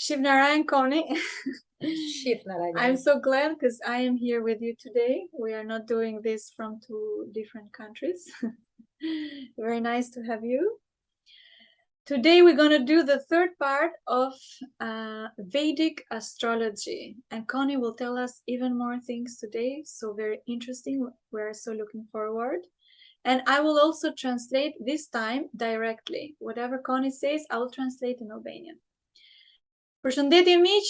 Shiv Narayan Koni. Shqip Narayan. I'm so glad because I am here with you today. We are not doing this from two different countries. Very nice to have you. Today we're going to do the third part of Vedic astrology, and Connie will tell us even more things today. So very interesting. We're so looking forward. And I will also translate this time directly. Whatever Connie says, I will translate in Albanian. Përshëndetje miq,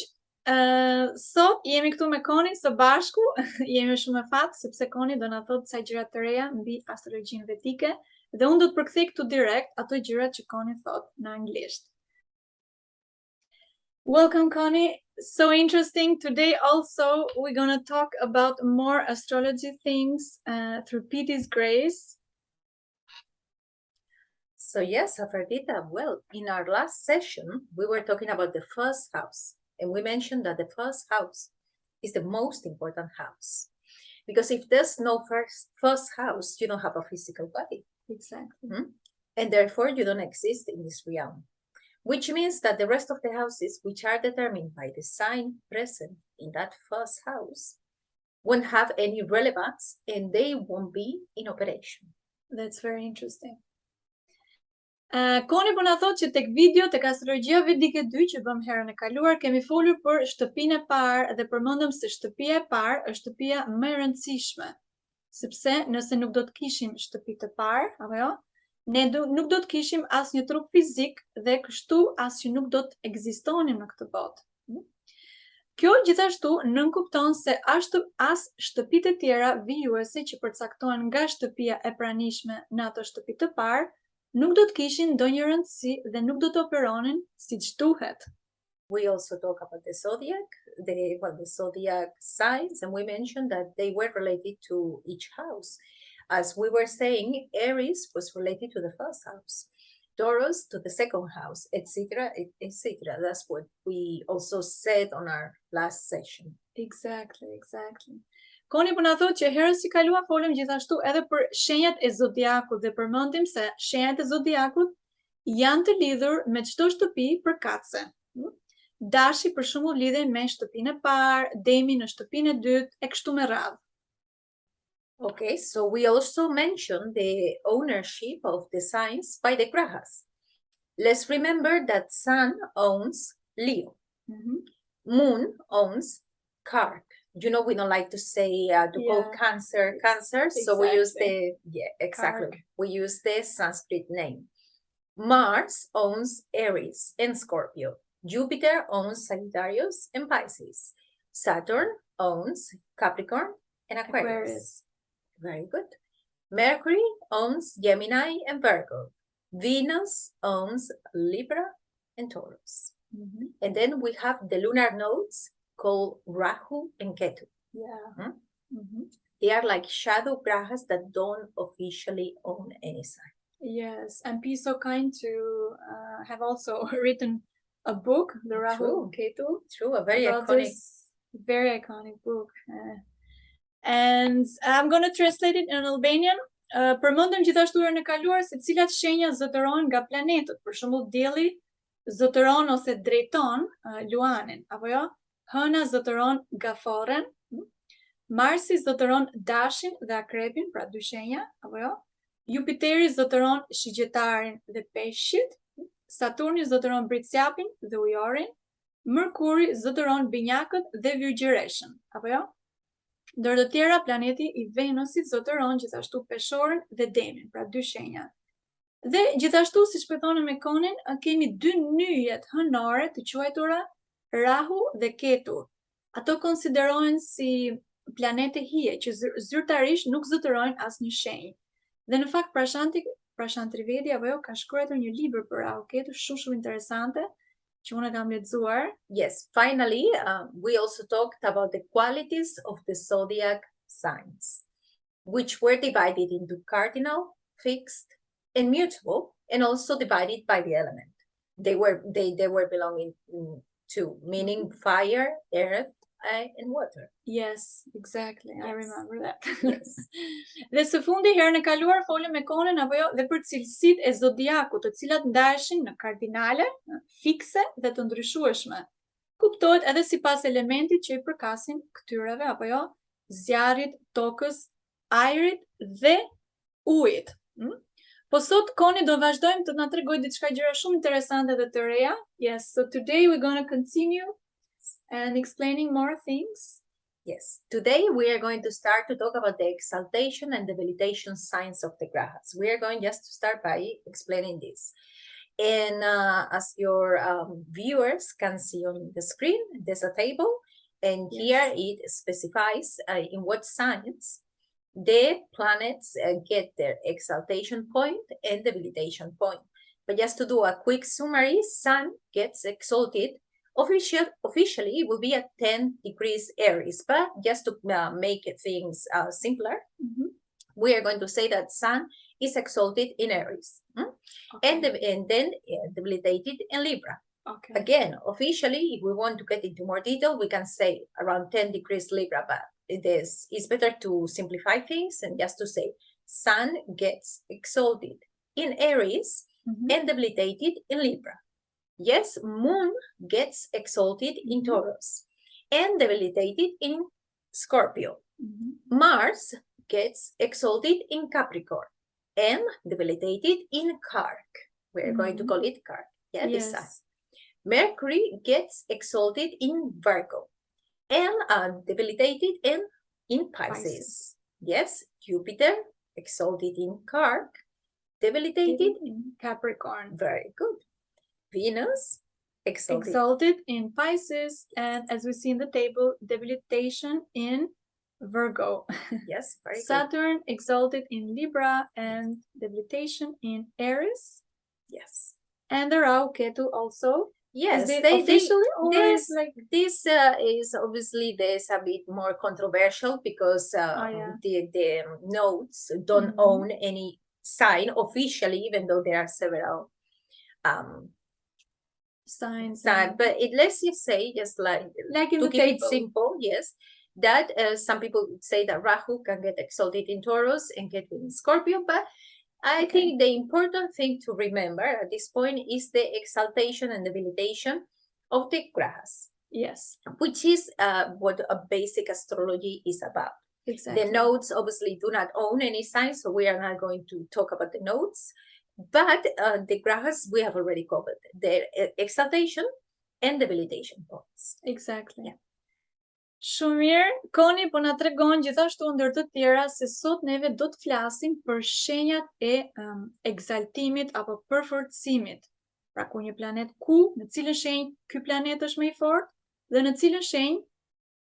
sot jemi këtu me Koni së bashku, jemi shumë e fatë sepse Koni do na thotë ca gjëra të reja mbi astrologjinë vedike dhe unë do të përkthej këtu direkt ato gjërat që Koni thotë në anglisht. Welcome Connie, so interesting. Today also we're going to talk about more astrology things through Piti's grace. So yes, Afrodita, well, in our last session, we were talking about the first house. And we mentioned that the first house is the most important house. Because if there's no first house, you don't have a physical body. Exactly. And therefore, you don't exist in this realm. Which means that the rest of the houses, which are determined by the sign present in that first house, won't have any relevance and they won't be in operation. That's very interesting. Koni po na thotë që tek video tek Astrologjia Vedike 2 që bëm herën e kaluar kemi folur për shtëpinë e parë dhe përmendëm se shtëpia e parë është shtëpia më e rëndësishme, sepse nëse nuk do të kishim shtëpi të parë, apo jo, ne nuk do të kishim asnjë trup fizik dhe kështu asnjë nuk do të ekzistonim në këtë botë. Kjo gjithashtu nënkupton se as shtëpitë e tjera vijuese që përcaktohen nga shtëpia e pranishme në ato shtëpi të parë nuk do të kishin ndonjë rëndësi dhe nuk do të operonin siç duhet. We also talk about the zodiac, the zodiac signs, and we mentioned that they were related to each house. As we were saying, Aries was related to the first house, Taurus to the second house, etc., etc. That's what we also said on our last session. Exactly. Koni po na thotë që herën si kaluar folëm gjithashtu edhe për shenjat e zodiakut dhe përmendim se shenjat e zodiakut janë të lidhur me çdo shtëpi përkatëse. Dashi për shembull lidhen me shtëpinë e parë, Demi në shtëpinë e dytë e kështu me radhë. Okay, so we also mentioned the ownership of the signs by the grahas. Let's remember that Sun owns Leo. Moon owns Carp. You know, we don't like to say call Cancer, exactly. So we use we use the Sanskrit name. Mars owns Aries and Scorpio. Jupiter owns Sagittarius and Pisces. Saturn owns Capricorn and Aquarius. Very good. Mercury owns Gemini and Virgo. Venus owns Libra and Taurus. And then we have the lunar nodes called Rahu and Ketu. They are like shadow grahas that don't officially own any sign. Yes, and be so kind to have also written a book, the Rahu and Ketu. True, a very iconic book. And I'm going to translate it in Albanian. Përmendëm gjithashtu herën e kaluar se cilat shenja zotërohen nga planetët. Për shembull, dielli zotëron ose drejton Luanin, apo jo? Hëna zotëron Gaforen, Marsi zotëron Dashin dhe Akrepin, pra dy shenja, apo jo? Jupiteri zotëron Shigjetarin dhe Peshqit, Saturni zotëron Britsjapin dhe Ujorin, Mërkuri zotëron Binjakët dhe Virgjëreshën, apo jo? Ndër të tjera, planeti i Venusit zotëron gjithashtu Peshorën dhe Demin, pra dy shenja. Dhe gjithashtu, siç po thonë me Konin, kemi dy nyjet hënore të quajtura Rahu dhe Ketu. Ato konsiderohen si planete hije që zyrtarisht nuk zotërojnë asnjë shenjë. Dhe në fakt Prashant Trivedi apo jo ka shkruar një libër për Rahu Ketu shumë interesante që unë kam lexuar. Yes, finally, we also talked about the qualities of the zodiac signs, which were divided into cardinal, fixed, and mutable, and also divided by the element. They were belonging to, meaning fire, earth, and water. Yes, exactly. Yes. I remember that. Yes. Dhe së fundi herën e kaluar folëm me Konin apo jo dhe për cilësitë e zodiakut, të cilat ndaheshin në kardinale, fikse dhe të ndryshueshme. kuptohet edhe sipas elementit që i përkasin këtyreve, apo jo, zjarrit, tokës, ajrit dhe ujit. Po sot Koni do vazhdojmë të na tregoj diçka gjëra shumë interesante dhe të reja. Yes, so today we're going to continue and explaining more things. Yes, today we are going to start to talk about the exaltation and debilitation signs of the grahas. We are going just to start by explaining this. And as your viewers can see on the screen, there's a table, and here it specifies in what signs the planets get their exaltation point and debilitation point. But just to do a quick summary, Sun gets exalted. Officially, it will be at 10 degrees Aries, but just to make things simpler, we are going to say that Sun is exalted in Aries, and then debilitated in Libra. Again, officially, if we want to get into more detail, we can say around 10 degrees Libra, but it's better to simplify things and just to say Sun gets exalted in Aries and debilitated in Libra. Yes, Moon gets exalted in Taurus and debilitated in Scorpio. Mars gets exalted in Capricorn and debilitated in Kark. We're going to call it Kark. Yeah, this sign. Mercury gets exalted in Virgo and debilitated in Pisces. Yes, Jupiter exalted in Kark, debilitated in Capricorn. Very good. Venus exalted in Pisces, and as we see in the table, debilitation in Virgo. Yes, very good. Saturn exalted in Libra and debilitation in Aries. Yes. And the Rahu Ketu also. Yes, they officially this is obviously there's a bit more controversial because the nodes don't own any sign officially, even though there are several signs. But let's just say, just like in to the keep table. it simple, yes, that some people would say that Rahu can get exalted in Taurus and get in Scorpio, but I think the important thing to remember at this point is the exaltation and debilitation of the grahas. Yes. Which is what a basic astrology is about. Exactly. The nodes obviously do not own any sign, so we are not going to talk about the nodes. But the grahas we have already covered, their exaltation and debilitation points. Exactly. Yeah. Shumë mirë, Koni po na tregon gjithashtu ndër të tjera se sot neve do të flasim për shenjat e ekzaltimit apo përforcimit. Pra ku një planet në cilën shenjë ky planet është më i fortë dhe në cilën shenjë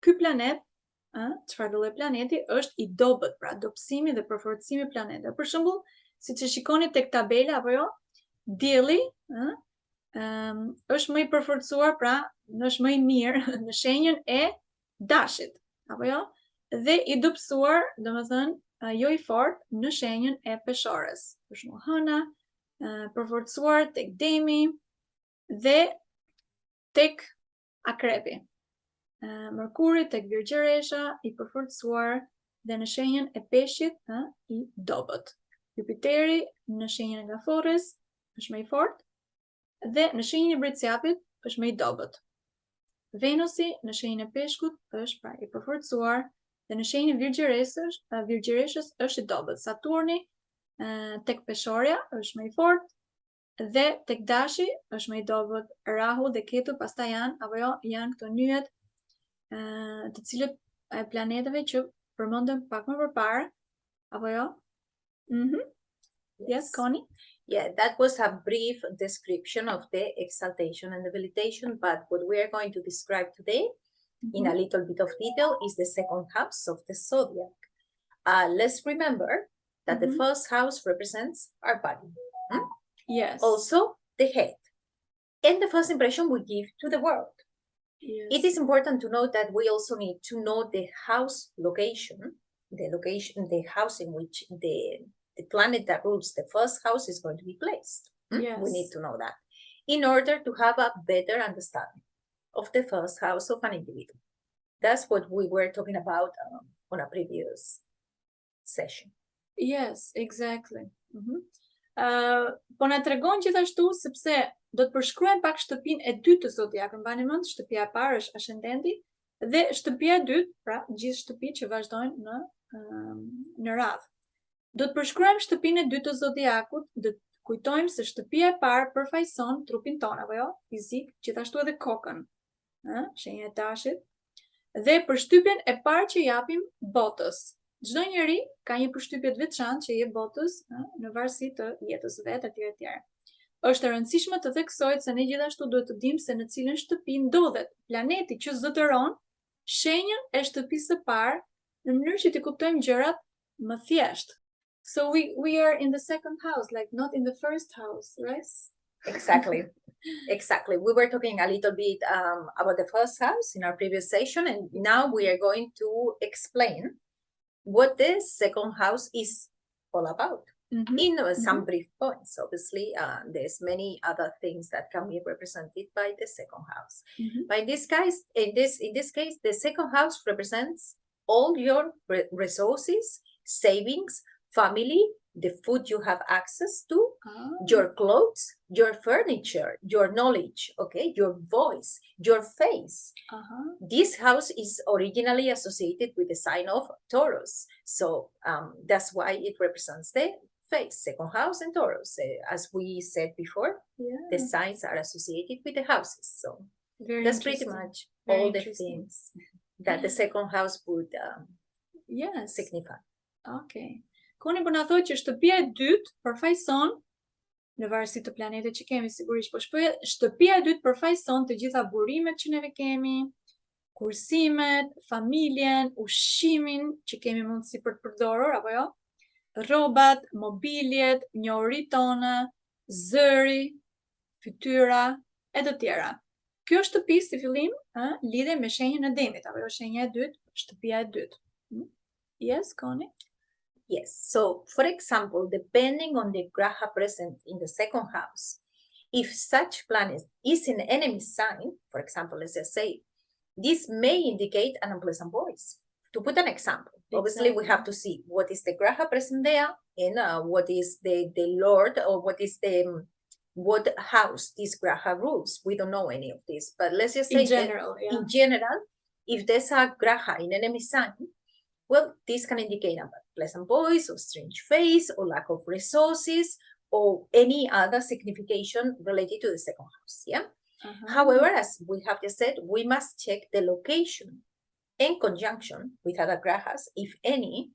ky planet, çfarë lloj planeti është i dobët, pra dobësimi dhe përforcimi i planetit. Për shembull, siç e shikoni tek tabela apo jo, dielli është më i përforcuar, pra është më i mirë në shenjën e dashit, apo jo, dhe i dobësuar, domethënë jo i fortë në shenjën e peshores. Për shembull, hëna, përforcuar tek demi dhe tek akrepi. Mërkuri tek virgjëresha, i përforcuar dhe në shenjën e peshqit, i dobët. Jupiteri në shenjën e Gafores është më i fortë dhe në shenjën e Briciapit është më i dobët. Venusi në shenjën e Peshkut është pra i përforcuar dhe në shenjën e Virgjëreshës është i dobët. Saturni tek Peshorja është më i fortë dhe tek Dashi është më i dobët. Rahu dhe Ketu pastaj janë këto nyjet të cilët planeteve që përmendëm pak më përpara, apo jo? Yes, Connie? Yeah, that was a brief description of the exaltation and debilitation, but what we are going to describe today in a little bit of detail is the second house of the zodiac. Let's remember that the first house represents our body. Yes. Also, the head. And the first impression we give to the world. Yes. It is important to note that we also need to know the house location, the house in which the planet that rules the first house is going to be placed. Yes. We need to know that in order to have a better understanding of the first house of an individual. That's what we were talking about on a previous session. Yes, exactly. Po na tregon gjithashtu sepse do të përshkruajmë pak shtëpinë e dytë të zodiakut. Mbani mend, shtëpia e parë është ascendenti dhe shtëpia e dytë, pra gjithë shtëpitë që vazhdojnë në radhë. Do të përshkruajmë shtëpinë e dytë të zodiakut, do të kujtojmë se shtëpia e parë përfaqëson trupin tonë, apo jo, fizik, gjithashtu edhe kokën, shenja e tashit, dhe përshtypjen e parë që japim botës. Çdo njeri ka një përshtypje të veçantë që jep botës në varësi të jetës vet etj. Është e rëndësishme të theksohet se ne gjithashtu duhet të dimë se në cilën shtëpi ndodhet planeti që zotëron shenjën e shtëpisë së parë në mënyrë që të kuptojmë gjërat më thjesht. So we are in the second house, like not in the first house, right? Exactly. Exactly. We were talking a little bit about the first house in our previous session, and now we are going to explain what the second house is all about in some brief points. Obviously, there's many other things that can be represented by the second house. But in this case, the second house represents all your resources, savings, family, the food you have access to, your clothes, your furniture, your knowledge, okay, your voice, your face. This house is originally associated with the sign of Taurus. So that's why it represents the face, second house and Taurus. As we said before, the signs are associated with the houses. So that's pretty much all the things that the second house would signify. Okay. Koni po na thotë që shtëpia e dytë përfaqëson, në varësi të planetet që kemi, sigurisht po shpoj, shtëpia e dytë përfaqëson të gjitha burimet që neve kemi, kursimet, familjen, ushqimin që kemi mundësi për të përdorur, apo jo? Rrobat, mobiljet, njohuritë tona, zëri, fytyra e të tjera. Kjo shtëpi si fillim, lidhe me shenjën e Demit, apo jo, shenja e dytë, shtëpia e dytë. Yes, Koni? Yes, so for example, depending on the graha present in the second house, if such planet is in enemy sign, for example, let's just say, this may indicate an unpleasant voice. To put an example, obviously we have to see what is the graha present there and what is the Lord or what house this graha rules. We don't know any of this, but let's just say in general, if there's a graha in enemy sign, well, this can indicate a pleasant voice or strange face or lack of resources or any other signification related to the second house, yeah? However, as we have just said, we must check the location in conjunction with other grahas, if any,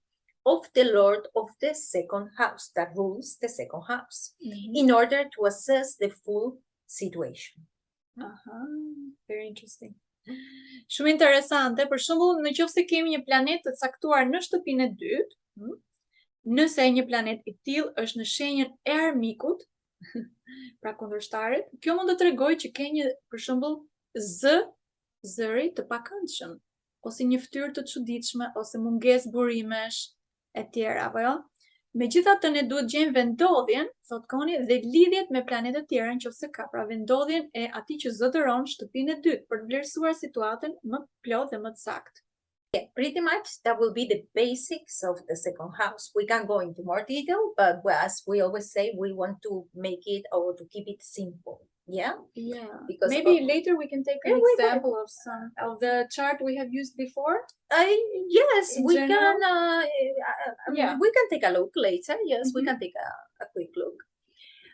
of the Lord of the second house that rules the second house in order to assess the full situation. Very interesting. Shumë interesante, për shembull, nëse kemi një planet të caktuar në shtëpinë e dytë, nëse një planet i tillë është në shenjën e armikut, pra kundërshtarit, kjo mund të tregojë që ke një, për shembull, zëri të pakëndshëm, ose një fytyrë të çuditshme, ose mungesë burimesh e tjera, apo jo? Megjithatë, ne duhet gjejmë vendodhjen, thot Koni, dhe lidhjet me planetet tjera nëse ka, pra vendodhjen e atij që zotëron shtëpinë e dytë për të vlerësuar situatën më plot dhe më të saktë. Yeah, pretty much that will be the basics of the second house. We can go into more detail, but as we always say, we want to make it or to keep it simple. Yeah? Yeah. Because maybe later we can take an example of some of the chart we have used before. Yes, In we general? can. We can take a look later. Yes, we can take a quick look.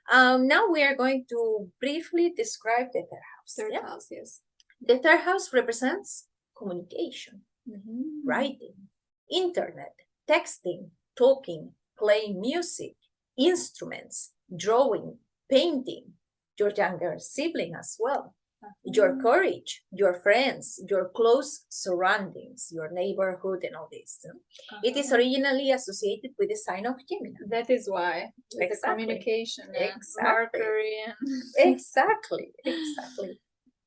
Now we are going to briefly describe the third house. Third house, yes. The third house represents communication, writing, internet, texting, talking, playing music, instruments, drawing, painting, your younger sibling as well, your courage, your friends, your close surroundings, your neighborhood, and all this. It is originally associated with the sign of Gemini. That is why. The communication, Mercury. Exactly.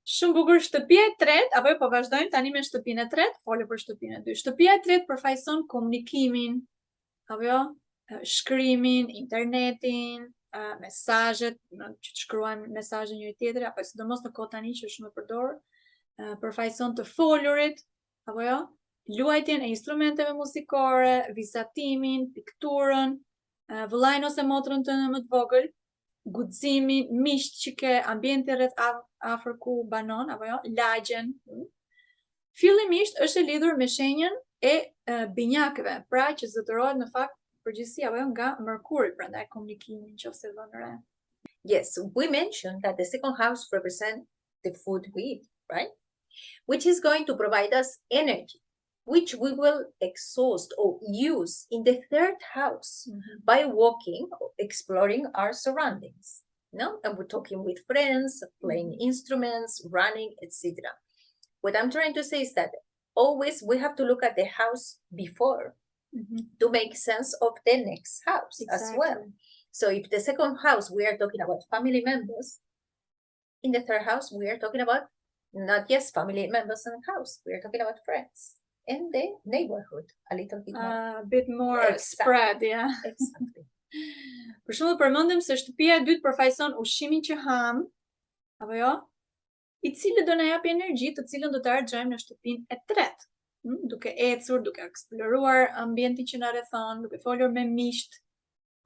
Shumë bukur. Shtëpia e tretë, apo po vazhdojmë tani me shtëpinë e tretë, folë për shtëpinë e dytë. Shtëpia e tretë përfaqëson komunikimin, apo jo, shkrimin, internetin, mesazhet, që të shkruajmë mesazhe njëri tjetrit, apo sidomos në kohë tani që është më përdor, përfaqëson të folurit, apo jo, luajtjen e instrumenteve muzikore, vizatimin, pikturën, vëllain ose motrën tënde më të vogël, guximin, miqt që ke, ambienti rreth afër ku banon, apo jo, lagjen. Fillimisht është e lidhur me shenjën e binjakëve, pra që zotërohet në fakt përgjithësi apo jo nga Merkuri, prandaj komunikimin nëse vënë re. Yes, we mentioned that the second house represents the food we eat, right? Which is going to provide us energy, which we will exhaust or use in the third house by walking, exploring our surroundings. No? And we're talking with friends, playing instruments, running, etc. What I'm trying to say is that always we have to look at the house before to make sense of the next house as well. So if the second house, we are talking about family members, in the third house, we are talking about not just family members in the house, we are talking about friends in the neighborhood, a little bit more spread, yeah. Exactly. Për shembull, përmendëm se shtëpia e dytë përfaqëson ushqimin që ham, apo jo? I cili do na japi energji, të cilën do ta harxojmë në shtëpinë e tretë. Duke ecur, duke eksploruar ambientin që na rrethon, duke folur me miqt,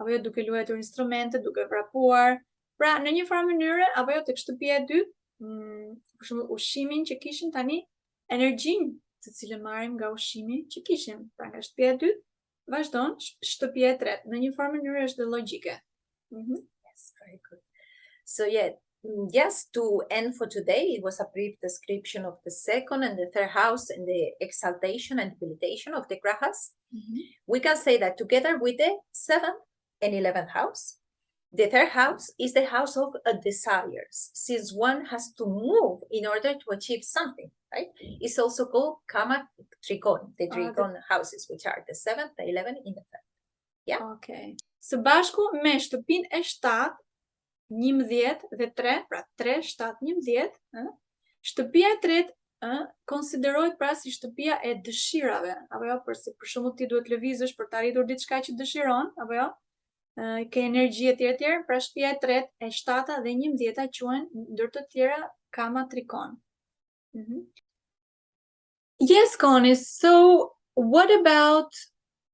apo jo duke luajtur instrumente, duke vrapuar. Pra, në një farë mënyre, apo jo tek shtëpia e dytë, për shembull ushqimin që kishim tani, energjinë të cilën marrim nga ushqimi që kishim. Pra nga shtëpia e dytë, vazhdon shtëpia e tretë. Në një farë mënyre është dhe logjike. Yes, very good. So yeah, just to end for today, it was a brief description of the second and the third house and the exaltation and debilitation of the grahas. We can say that together with the 7th and 11th house, the third house is the house of desires, since one has to move in order to achieve something, right? It's also called Kama Trikon, the Trikon houses, which are the 7th, the 11th, and the 3rd. Yeah? Okay. Së bashku me shtëpinë e 7, 11 dhe 3, pra 3, 7, 11, shtëpia e tretë konsiderohet pra si shtëpia e dëshirave, apo jo, për shembull ti duhet lëvizësh për të arritur diçka që dëshiron, apo jo? Ke energji e tjerë, pra shtëpia e tretë, e 7 dhe 11 quhen ndër të tjera Kama Trikon. Yes, Connie, so what about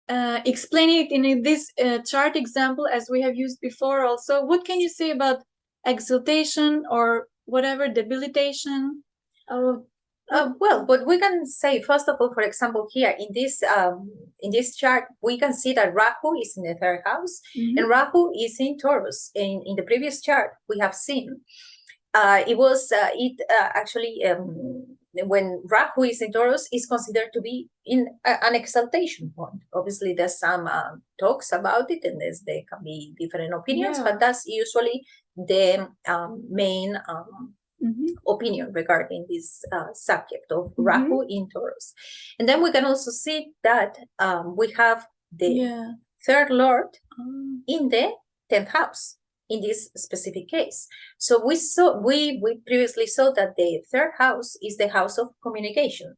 explaining it in this chart example as we have used before also? What can you say about exaltation or whatever, debilitation? Well, but we can say, first of all, for example, here in this chart, we can see that Rahu is in the third house and Rahu is in Taurus. In the previous chart, we have seen actually when Rahu is in Taurus, is considered to be in an exaltation point. Obviously, there's some talks about it, and there can be different opinions, but that's usually the main opinion regarding this subject of Rahu in Taurus. And then we can also see that we have the third lord in the 10th house in this specific case. So we previously saw that the third house is the house of communication.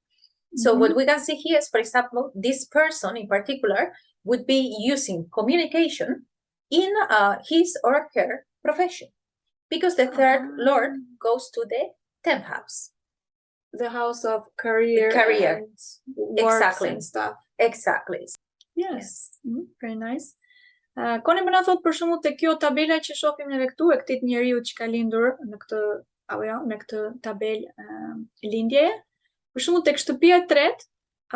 So what we can see here is, for example, this person in particular would be using communication in his or her profession, because the third lord goes to the 10th house. The house of career and works and stuff. Exactly. Yes. Very nice. Koni më na thot për shembull te kjo tabela që shohim neve këtu e këtij njeriu që ka lindur në këtë apo jo në këtë tabelë lindjeje. Për shembull tek shtëpia e tretë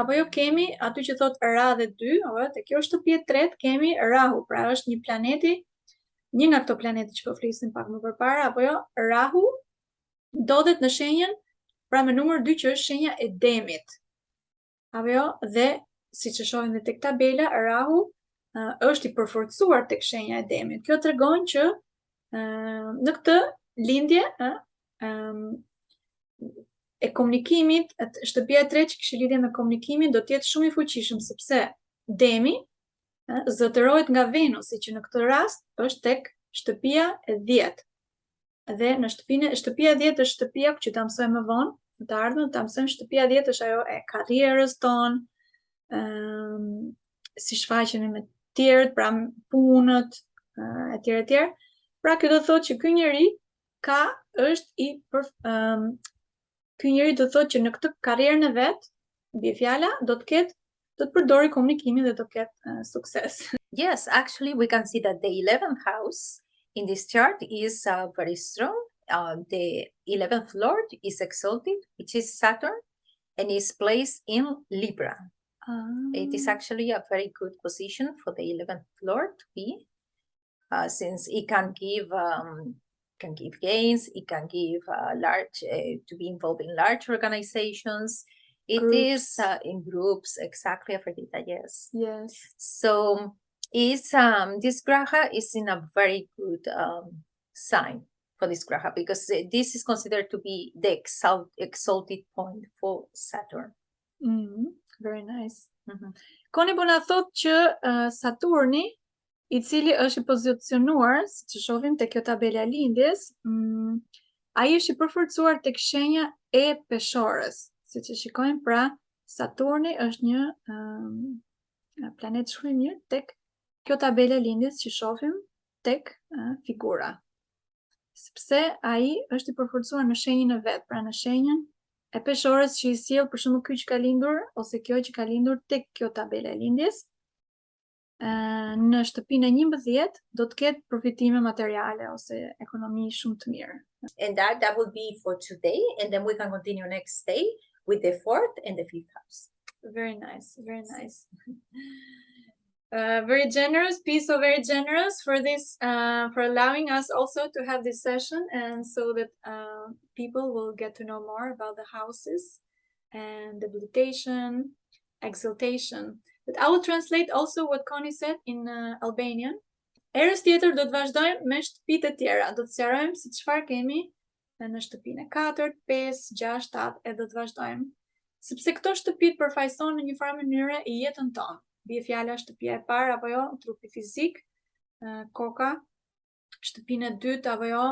apo jo kemi aty që thot Ra dhe 2, apo jo te kjo shtëpi e tretë kemi Rahu, pra është një planeti, një nga këto planete që po flisim pak më përpara, apo jo Rahu ndodhet në shenjën pra me numër 2 që është shenja e Demit. Apo jo, dhe siç e shohim edhe tek tabela, Rahu është i përforcuar tek shenja e Demit. Kjo tregon që në këtë lindje e komunikimit, shtëpia e tretë që kishte lidhje me komunikimin do të jetë shumë i fuqishëm, sepse Demi zotërohet nga Venusi, që në këtë rast është tek shtëpia e 10. Dhe në shtëpia e 10 është shtëpia që ta mësojmë më vonë, në të ardhmen ta mësojmë, shtëpia e 10 është ajo e karrierës tonë, si shfaqemi me tjerët, pra punët, etj. etj. Pra kjo do të thotë që ky njeri ky njeri do të thotë që në këtë karrierën e vet, mbi fjala, do të përdori komunikimin dhe do të ketë sukses. Yes, actually we can see that the 11th house in this chart is very strong. The 11th lord is exalted, which is Saturn, and is placed in Libra. It is actually a very good position for the 11th lord to be, since it can give gains, it can give large, to be involved in large organizations. It is in groups, exactly, Afrodita, yes. Yes. So is this graha is in a very good sign for this graha, because this is considered to be the exalted point for Saturn. Very nice. Koni po na thot që Saturni, i cili është i pozicionuar, siç e shohim te kjo tabela lindjes, ai është i përforcuar tek shenja e peshorës. Siç e shikojmë, pra Saturni është një planet shumë i mirë tek kjo tabela lindjes që shohim tek figura. Sepse ai është i përforcuar në shenjën e vet, pra në shenjën e peshorës që i sjell për shembull ky që ka lindur ose kjo që ka lindur tek kjo tabela e lindjes, në shtëpinë e 11 do të ketë përfitime materiale ose ekonomi shumë të mirë. And that would be for today, and then we can continue next day with the 4th and the 5th house. Very nice, very nice. Very generous, Piso, very generous for this, for allowing us also to have this session, and so that people will get to know more about the houses and debilitation, exaltation. But I will translate also what Connie said in Albanian. Erës tjetër do të vazhdojmë me shtëpitë e tjera. Do të sqarojmë se çfarë kemi në shtëpinë e 4, 5, 6, 7 e do të vazhdojmë. Sepse këto shtëpitë përfaqësojnë në një farë mënyrë i jetën tonë. Bie fjala shtëpia e parë apo jo, trupi fizik, koka, shtëpinë e dytë apo jo,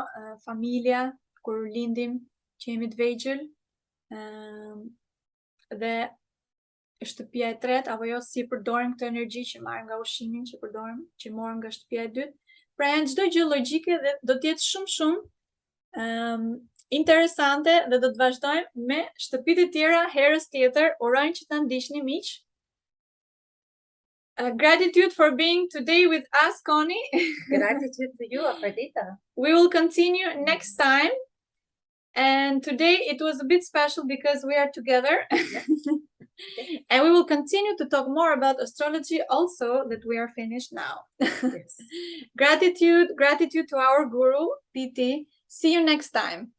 familja, kur lindim, që jemi të vegjël, dhe shtëpia e tretë apo jo, si përdorim këtë energji që marrim nga ushimin që përdorim, që morëm nga shtëpia e dytë. Pra janë çdo gjë logjike dhe do të jetë shumë interesante dhe do të vazhdojmë me shtëpitë e tjera herës tjetër. Urojmë që ta ndiqni miq. Gratitude for being today with us, Connie. Gratitude to you, Afrodita. We will continue next time. And today it was a bit special because we are together. And we will continue to talk more about astrology also that we are finished now. Yes. Gratitude to our guru, PT. See you next time.